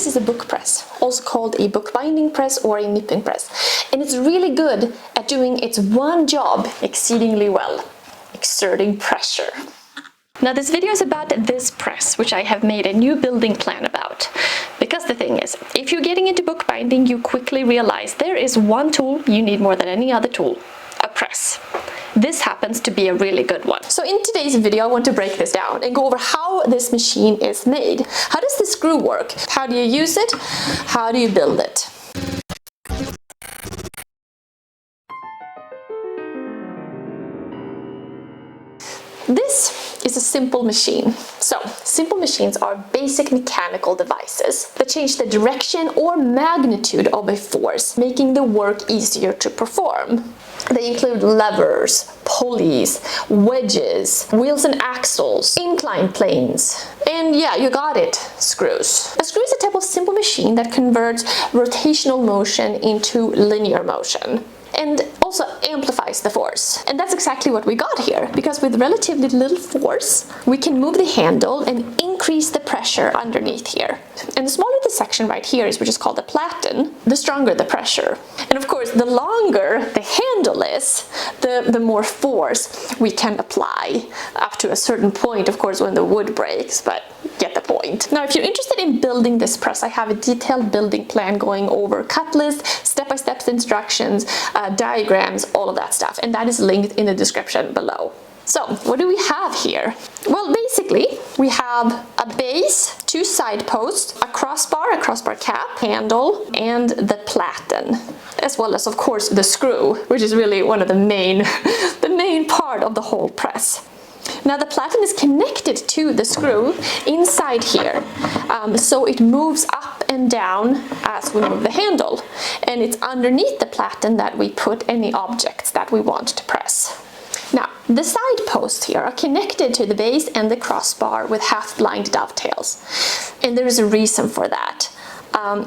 this is a book press, also called a bookbinding press or a nipping press. And it's really good at doing its one job exceedingly well, exerting pressure. Now this video is about this press, which I have made a new building plan about. Because the thing is, if you're getting into bookbinding, you quickly realize there is one tool you need more than any other tool, a press. This happens to be a really good one. So in today's video, I want to break this down and go over how this machine is made. How does the screw work? How do you use it? How do you build it? This is a simple machine. So, simple machines are basic mechanical devices that change the direction or magnitude of a force, making the work easier to perform. They include levers, pulleys, wedges, wheels and axles, inclined planes, and yeah, you got it, screws. A screw is a type of simple machine that converts rotational motion into linear motion, and also amplifies the force. And that's exactly what we got here, because with relatively little force, we can move the handle and increase the pressure underneath here. And the smaller the section right here is, which is called a platen, the stronger the pressure. And of course, the longer the handle is, the more force we can apply, up to a certain point, of course, when the wood breaks, but get the point. Now, if you're interested in building this press, I have a detailed building plan going over cut list, step-by-step instructions, diagrams, all of that stuff, and that is linked in the description below. So, what do we have here? Well, basically, we have a base, two side posts, a crossbar cap, handle, and the platen, as well as, of course, the screw, which is really one of the main part of the whole press. Now the platen is connected to the screw inside here, so it moves up and down as we move the handle, and it's underneath the platen that we put any objects that we want to press. Now, the side posts here are connected to the base and the crossbar with half-blind dovetails, and there is a reason for that.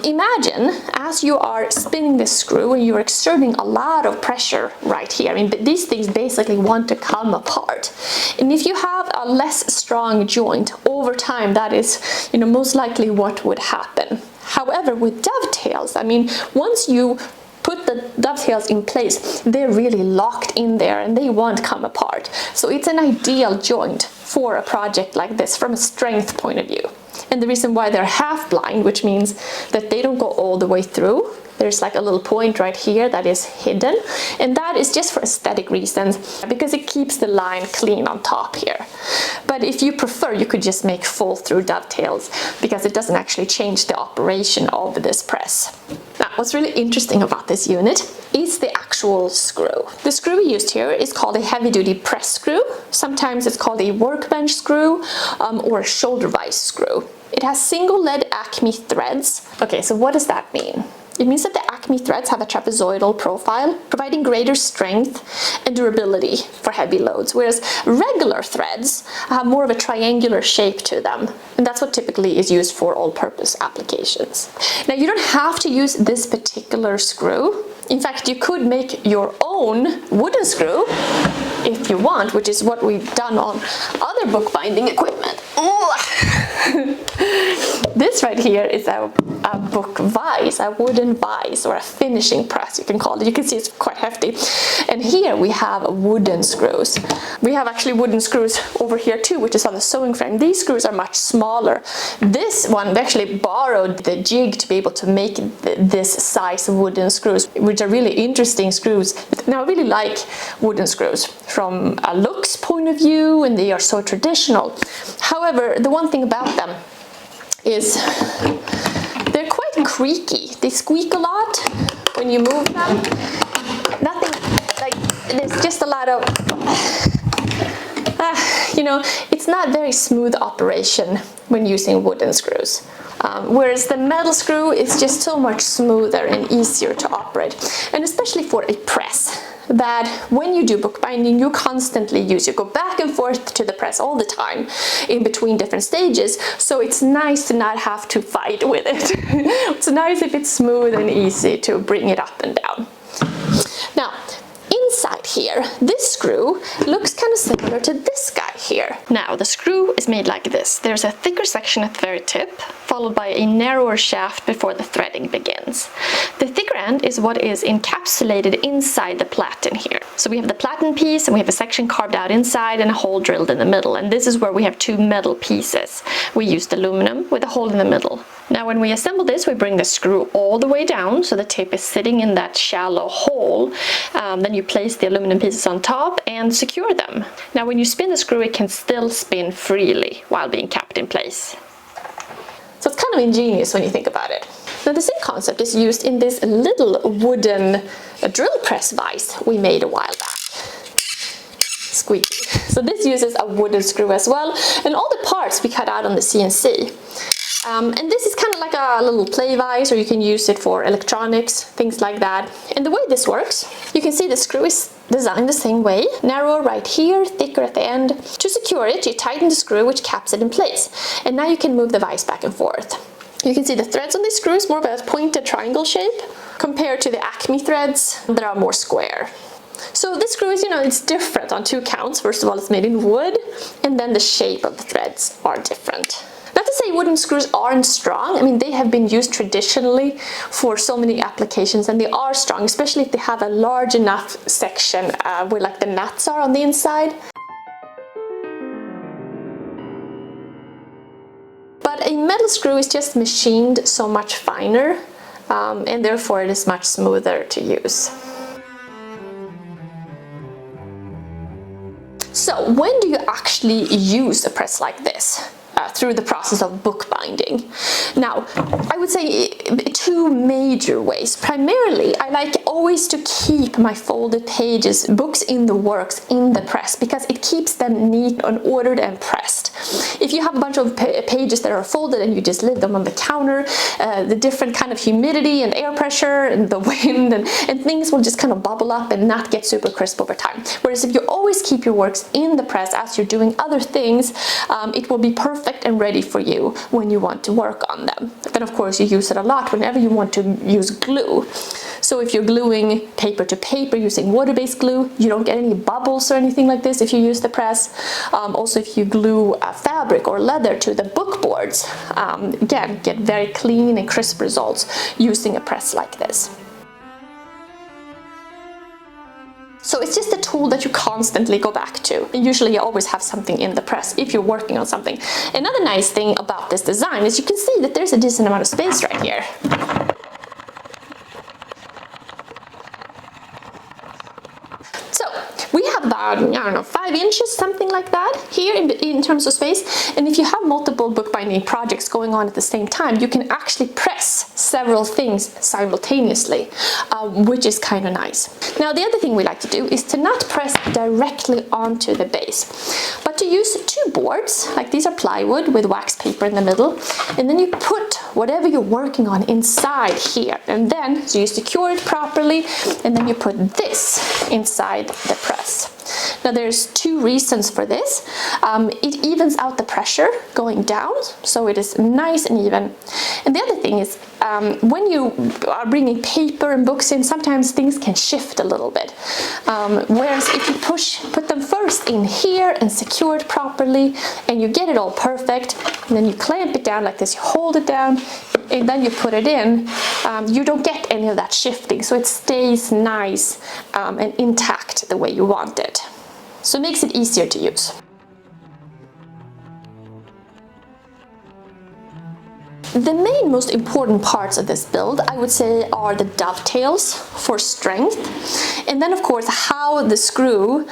Imagine as you are spinning the screw and you're exerting a lot of pressure right here. I mean, these things basically want to come apart. And if you have a less strong joint over time, that is, most likely what would happen. However, with dovetails, I mean, once you put the dovetails in place, they're really locked in there and they won't come apart. So it's an ideal joint for a project like this from a strength point of view. And the reason why they're half blind, which means that they don't go all the way through, there's like a little point right here that is hidden, and that is just for aesthetic reasons, because it keeps the line clean on top here. But if you prefer, you could just make full through dovetails, because it doesn't actually change the operation of this press. Now, what's really interesting about this unit is the actual screw. The screw we used here is called a heavy-duty press screw. Sometimes it's called a workbench screw or a shoulder vise screw. It has single lead Acme threads. Okay, so what does that mean? It means that the Acme threads have a trapezoidal profile, providing greater strength and durability for heavy loads, whereas regular threads have more of a triangular shape to them, and that's what typically is used for all-purpose applications. Now, you don't have to use this particular screw. In fact, you could make your own wooden screw if you want, which is what we've done on other bookbinding equipment. This right here is a book vise, a wooden vise, or a finishing press, you can call it. You can see it's quite hefty. And here we have wooden screws. We have actually wooden screws over here too, which is on the sewing frame. These screws are much smaller. This one, we actually borrowed the jig to be able to make this size of wooden screws, which are really interesting screws. Now, I really like wooden screws from a looks point of view, and they are so traditional. However, the one thing about them is they're quite creaky. They squeak a lot when you move them. Nothing, like, there's just a lot of, it's not very smooth operation when using wooden screws. Whereas the metal screw is just so much smoother and easier to operate. And especially for a press, that when you do bookbinding, you constantly use. You go back and forth to the press all the time in between different stages, so it's nice to not have to fight with it. It's nice if it's smooth and easy to bring it up and down. Now, inside here, this screw looks kind of similar to this guy here. Now the screw is made like this. There's a thicker section at the very tip, followed by a narrower shaft before the threading begins. The thicker end is what is encapsulated inside the platen here. So we have the platen piece and we have a section carved out inside and a hole drilled in the middle, and this is where we have two metal pieces. We used aluminum with a hole in the middle. Now when we assemble this, we bring the screw all the way down so the tip is sitting in that shallow hole. Then you place the aluminum pieces on top and secure them. Now when you spin the screw, it can still spin freely while being kept in place. So it's kind of ingenious when you think about it. Now the same concept is used in this little wooden drill press vise we made a while back. Squeaky. So this uses a wooden screw as well, and all the parts we cut out on the CNC. And this is kind of like a little play vise, or you can use it for electronics, things like that. And the way this works, you can see the screw is designed the same way. Narrower right here, thicker at the end. To secure it, you tighten the screw, which caps it in place. And now you can move the vise back and forth. You can see the threads on this screw is more of a pointed triangle shape, compared to the Acme threads that are more square. So this screw is, it's different on two counts. First of all, it's made in wood, and then the shape of the threads are different. Not to say wooden screws aren't strong. I mean, they have been used traditionally for so many applications, and they are strong, especially if they have a large enough section where like the nuts are on the inside. But a metal screw is just machined so much finer, and therefore it is much smoother to use. So when do you actually use a press like this? Through the process of bookbinding. Now, I would say two major ways. Primarily, I like always to keep my folded pages, books in the works, in the press, because it keeps them neat and ordered and pressed. If you have a bunch of pages that are folded and you just leave them on the counter, the different kind of humidity and air pressure and the wind and things will just kind of bubble up and not get super crisp over time. Whereas if you always keep your works in the press as you're doing other things, it will be perfect and ready for you when you want to work on them. Then of course you use it a lot whenever you want to use glue. So if you're gluing paper to paper using water-based glue, you don't get any bubbles or anything like this if you use the press. Also if you glue fabric or leather to the book boards, again, get very clean and crisp results using a press like this. So it's just a tool that you constantly go back to. And usually you always have something in the press if you're working on something. Another nice thing about this design is you can see that there's a decent amount of space right here. So we have about, I don't know, 5 inches, something like that here in terms of space. And if you have multiple bookbinding projects going on at the same time, you can actually press several things simultaneously, which is kind of nice. Now the other thing we like to do is to not press directly onto the base, but to use 2 boards, like these are plywood with wax paper in the middle, and then you put whatever you're working on inside here, and then so you secure it properly, and then you put this inside the press. Now there's 2 reasons for this. It evens out the pressure going down, so it is nice and even. And the other thing is, when you are bringing paper and books in, sometimes things can shift a little bit. Whereas if you put them first in here and secure it properly, and you get it all perfect, and then you clamp it down like this, you hold it down, and then you put it in, you don't get any of that shifting, so it stays nice and intact the way you want it. So it makes it easier to use. The main most important parts of this build, I would say, are the dovetails for strength, and then of course how the screw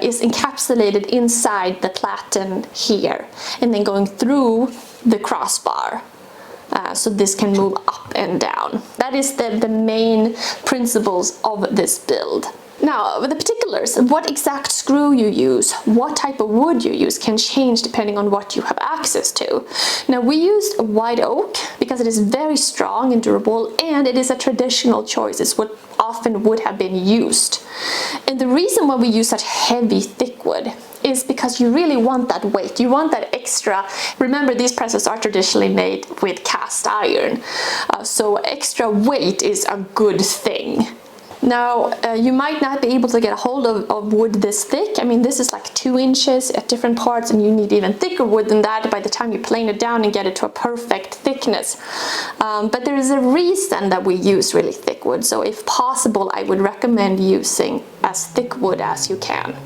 is encapsulated inside the platen here, and then going through the crossbar. So this can move up and down. That is the main principles of this build. Now, with the particulars, what exact screw you use, what type of wood you use can change depending on what you have access to. Now, we used white oak because it is very strong and durable, and it is a traditional choice. It's what often would have been used. And the reason why we use such heavy, thick wood is because you really want that weight. You want that extra. Remember, these presses are traditionally made with cast iron, so extra weight is a good thing. Now, you might not be able to get a hold of wood this thick. I mean, this is like 2 inches at different parts, and you need even thicker wood than that by the time you plane it down and get it to a perfect thickness. But there is a reason that we use really thick wood. So if possible, I would recommend using as thick wood as you can.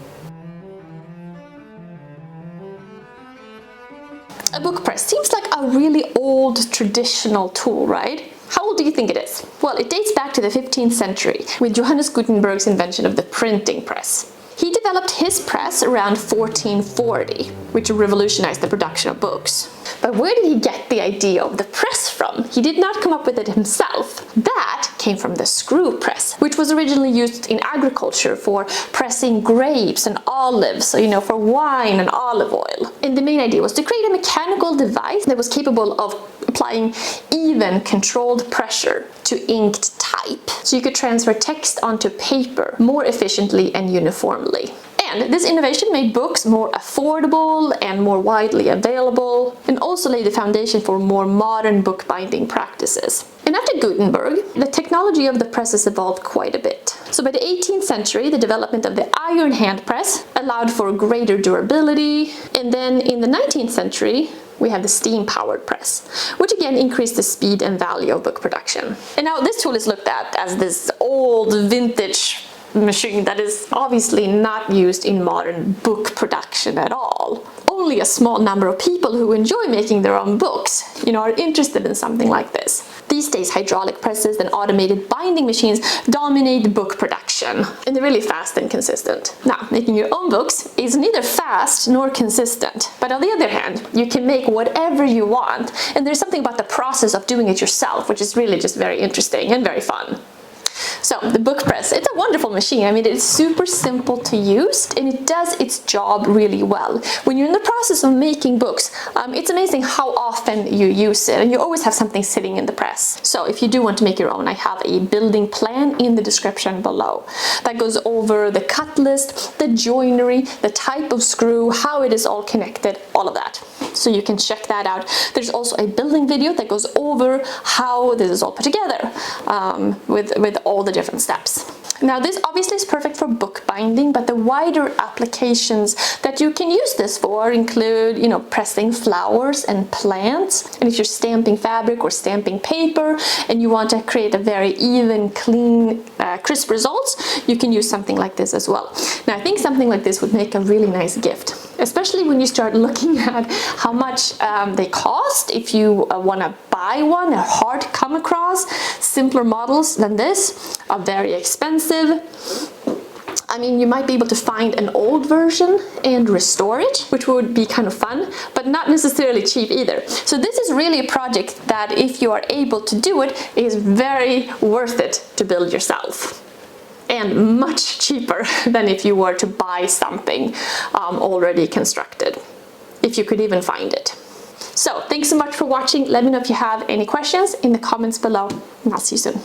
A book press seems like a really old traditional tool, right? How old do you think it is? Well, it dates back to the 15th century with Johannes Gutenberg's invention of the printing press. He developed his press around 1440, which revolutionized the production of books. But where did he get the idea of the press from? He did not come up with it himself. That came from the screw press, which was originally used in agriculture for pressing grapes and olives, so for wine and olive oil. And the main idea was to create a mechanical device that was capable of applying even controlled pressure to inked type, so you could transfer text onto paper more efficiently and uniformly. And this innovation made books more affordable and more widely available, and also laid the foundation for more modern bookbinding practices. And after Gutenberg, the technology of the presses evolved quite a bit. So by the 18th century, the development of the iron hand press allowed for greater durability, and then in the 19th century, we have the steam-powered press, which again increased the speed and value of book production. And now this tool is looked at as this old vintage machine that is obviously not used in modern book production at all. Only a small number of people who enjoy making their own books, are interested in something like this. These days, hydraulic presses and automated binding machines dominate book production, and they're really fast and consistent. Now, making your own books is neither fast nor consistent, but on the other hand, you can make whatever you want, and there's something about the process of doing it yourself, which is really just very interesting and very fun. So the book press, it's a wonderful machine. I mean, it's super simple to use and it does its job really well. When you're in the process of making books, it's amazing how often you use it, and you always have something sitting in the press. So if you do want to make your own, I have a building plan in the description below that goes over the cut list, the joinery, the type of screw, how it is all connected, all of that. So you can check that out. There's also a building video that goes over how this is all put together with all the different steps. Now this obviously is perfect for bookbinding, but the wider applications that you can use this for include, pressing flowers and plants. And if you're stamping fabric or stamping paper and you want to create a very even, clean, crisp results, you can use something like this as well. Now I think something like this would make a really nice gift, especially when you start looking at how much they cost. If you want to buy one, they're hard to come across. Simpler models than this are very expensive. I mean, you might be able to find an old version and restore it, which would be kind of fun, but not necessarily cheap either. So this is really a project that, if you are able to do it, is very worth it to build yourself. And much cheaper than if you were to buy something already constructed, if you could even find it. So thanks so much for watching. Let me know if you have any questions in the comments below, and I'll see you soon.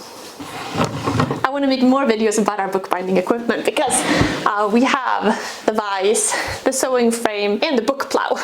I want to make more videos about our bookbinding equipment because we have the vise, the sewing frame, and the book plow.